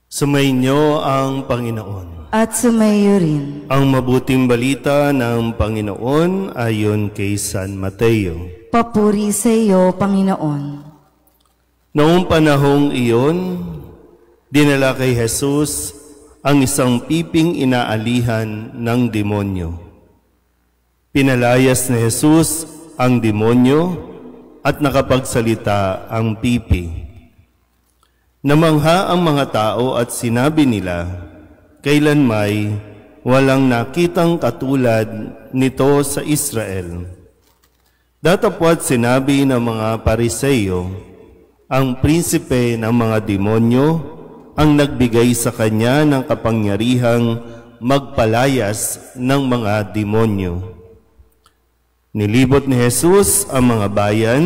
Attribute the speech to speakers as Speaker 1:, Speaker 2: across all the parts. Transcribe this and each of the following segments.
Speaker 1: Sumainyo ang Panginoon.
Speaker 2: At sumayo rin.
Speaker 1: Ang mabuting balita ng Panginoon ayon kay San Mateo.
Speaker 2: Papuri sa iyo, Panginoon.
Speaker 1: Noong panahong iyon, dinala kay Jesus ang isang piping inaalihan ng demonyo. Pinalayas ni Jesus ang demonyo at nakapagsalita ang pipi. Namangha ang mga tao at sinabi nila, kailanmay walang nakitang katulad nito sa Israel. Datapwat sinabi ng mga Pariseo, ang prinsipe ng mga demonyo ang nagbigay sa kanya ng kapangyarihang magpalayas ng mga demonyo. Nilibot ni Jesus ang mga bayan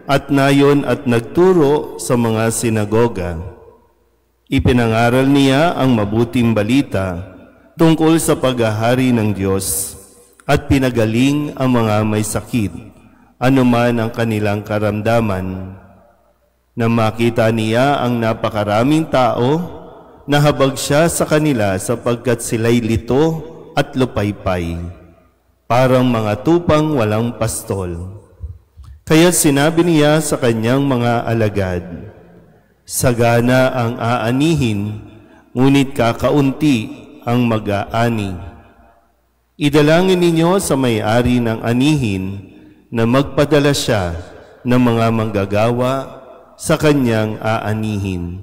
Speaker 1: at nayon at nagturo sa mga sinagoga. Ipinangaral niya ang mabuting balita tungkol sa paghahari ng Diyos at pinagaling ang mga may sakit, anuman ang kanilang karamdaman. Nang makita niya ang napakaraming tao, nahabag siya sa kanila sapagkat sila'y lito at lupaypay, parang mga tupang walang pastol. Kaya sinabi niya sa kanyang mga alagad, sagana ang aanihin, ngunit kakaunti ang mag-aani. Idalangin ninyo sa may-ari ng anihin na magpadala siya ng mga manggagawa sa kanyang aanihin.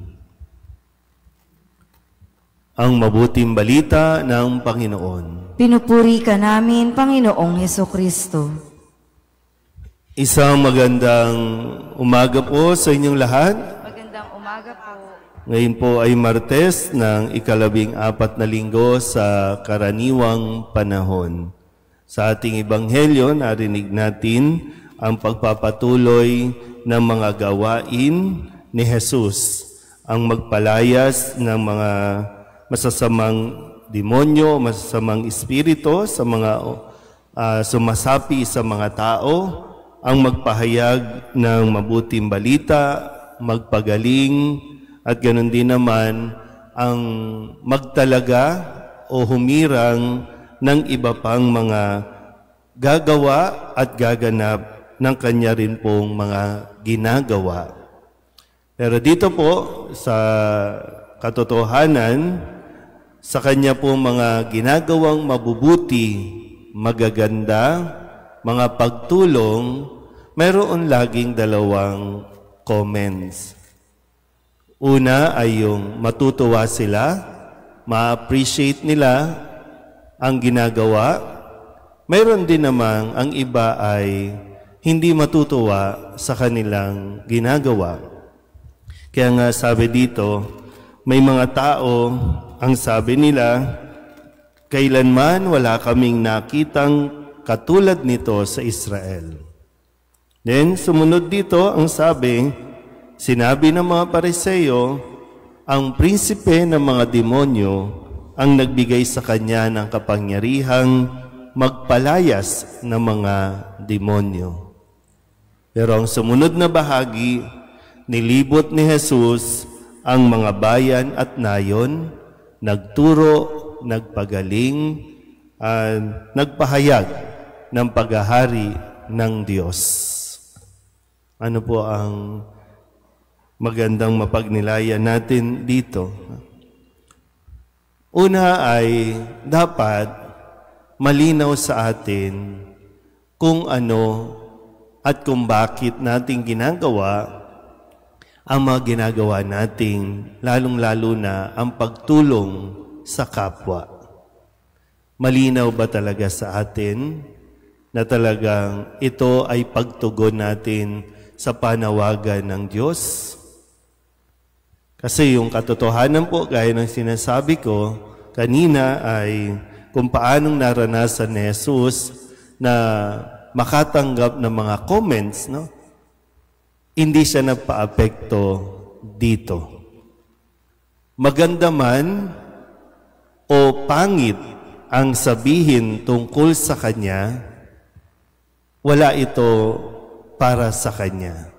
Speaker 1: Ang mabuting balita ng Panginoon.
Speaker 2: Pinupuri ka namin, Panginoong Hesukristo.
Speaker 1: Isang magandang umaga po sa inyong lahat.
Speaker 2: Magandang umaga po.
Speaker 1: Ngayon po ay Martes ng ika-14 na linggo sa karaniwang panahon. Sa ating ebanghelyo, narinig natin ang pagpapatuloy ng mga gawain ni Jesus, ang magpalayas ng mga masasamang demonyo, masasamang espiritu sa mga sumasapi sa mga tao, ang magpahayag ng mabuting balita, magpagaling, at ganoon din naman ang magtalaga o humirang ng iba pang mga gagawa at gaganap ng kanya rin pong mga ginagawa. Pero dito po sa katotohanan, sa kanya pong mga ginagawang mabubuti, magaganda, mga pagtulong, mayroon laging dalawang comments. Una ay yung matutuwa sila, ma-appreciate nila ang ginagawa. Mayroon din namang ang iba ay hindi matutuwa sa kanilang ginagawa. Kaya nga sabi dito, may mga tao, ang sabi nila, kailanman wala kaming nakitang katulad nito sa Israel. Then, sumunod dito, ang sinabi ng mga Pariseo, ang prinsipe ng mga demonyo ang nagbigay sa kanya ng kapangyarihang magpalayas ng mga demonyo. Pero ang sumunod na bahagi, nilibot ni Jesus ang mga bayan at nayon, nagturo, nagpagaling, nagpahayag ng paghahari ng Diyos. Ano po ang magandang mapagnilayan natin dito? Una ay dapat malinaw sa atin kung ano at kung bakit natin ginagawa ang mga ginagawa natin, lalong-lalo na ang pagtulong sa kapwa. Malinaw ba talaga sa atin na talagang ito ay pagtugon natin sa panawagan ng Diyos? Kasi yung katotohanan po, gaya ng sinasabi ko kanina, ay kung paanong naranasan ni Jesus na makatanggap ng mga comments, no? Hindi siya nagpa-apekto dito. Maganda man o pangit ang sabihin tungkol sa Kanya, wala ito para sa Kanya.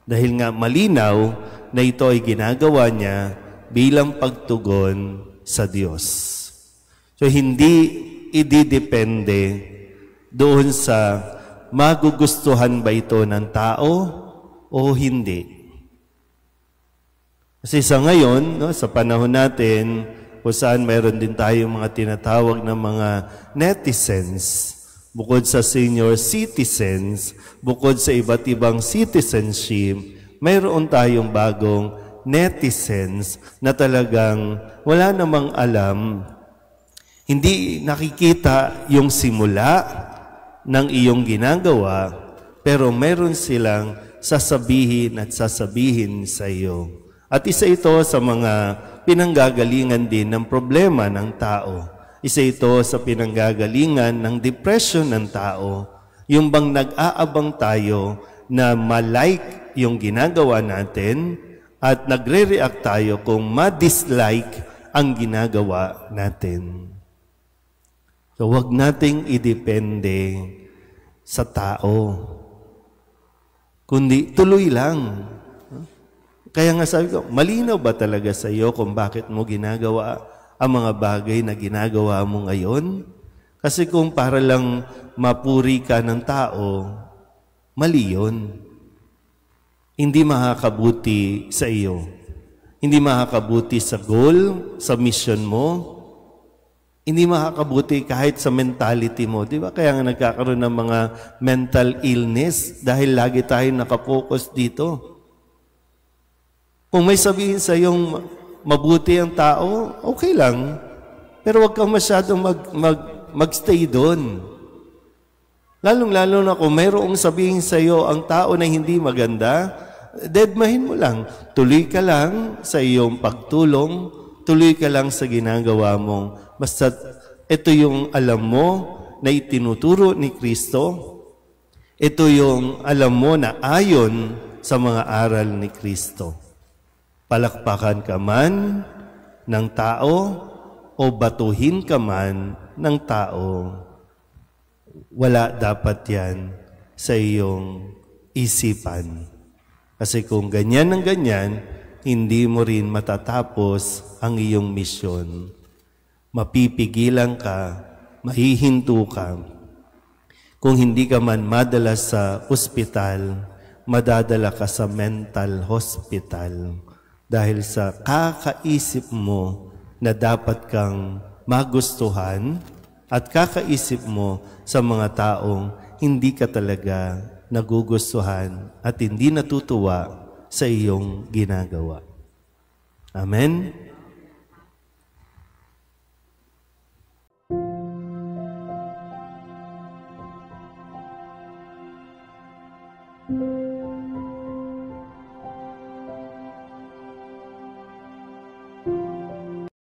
Speaker 1: Dahil nga malinaw na ito ay ginagawa niya bilang pagtugon sa Diyos. So hindi ididepende doon sa magugustuhan ba ito ng tao o hindi. Kasi sa ngayon, no, sa panahon natin, kung saan mayroon din tayong mga tinatawag na mga netizens, bukod sa senior citizens, bukod sa iba't ibang citizenship, mayroon tayong bagong netizens na talagang wala namang alam, hindi nakikita yung simula ng iyong ginagawa, pero mayroon silang sasabihin at sasabihin sa iyo. At isa ito sa mga pinanggagalingan din ng problema ng tao. Isa ito sa pinanggagalingan ng depression ng tao. Yung bang nag-aabang tayo na ma-like yung ginagawa natin at nagre-react tayo kung ma-dislike ang ginagawa natin. So wag nating idepende sa tao, kundi tuloy lang. Kaya nga sabi ko, malinaw ba talaga sa iyo kung bakit mo ginagawa ang mga bagay na ginagawa mo ngayon? Kasi kung para lang mapuri ka ng tao, mali yun. Hindi makakabuti sa iyo. Hindi makakabuti sa goal, sa mission mo. Hindi makakabuti kahit sa mentality mo. Di ba? Kaya nga nagkakaroon ng mga mental illness dahil lagi tayo nakapokus dito. Kung may sabihin sa iyong mabuti ang tao, okay lang. Pero huwag kang masyadong magstay doon. Lalong-lalo na kung mayroong sabihin sa iyo ang tao na hindi maganda, deadmahin mo lang. Tuloy ka lang sa iyong pagtulong, tuloy ka lang sa ginagawa mong. Basta ito yung alam mo na itinuturo ni Kristo. Ito yung alam mo na ayon sa mga aral ni Kristo. Palakpakan ka man ng tao o batuhin ka man ng tao, wala dapat yan sa iyong isipan. Kasi kung ganyan ng ganyan, hindi mo rin matatapos ang iyong misyon. Mapipigilan ka, mahihinto ka. Kung hindi ka man madala sa ospital, madadala ka sa mental hospital. Dahil sa kakaisip mo na dapat kang magustuhan at kakaisip mo sa mga taong hindi ka talaga nagugustuhan at hindi natutuwa sa iyong ginagawa. Amen?
Speaker 3: Thank you.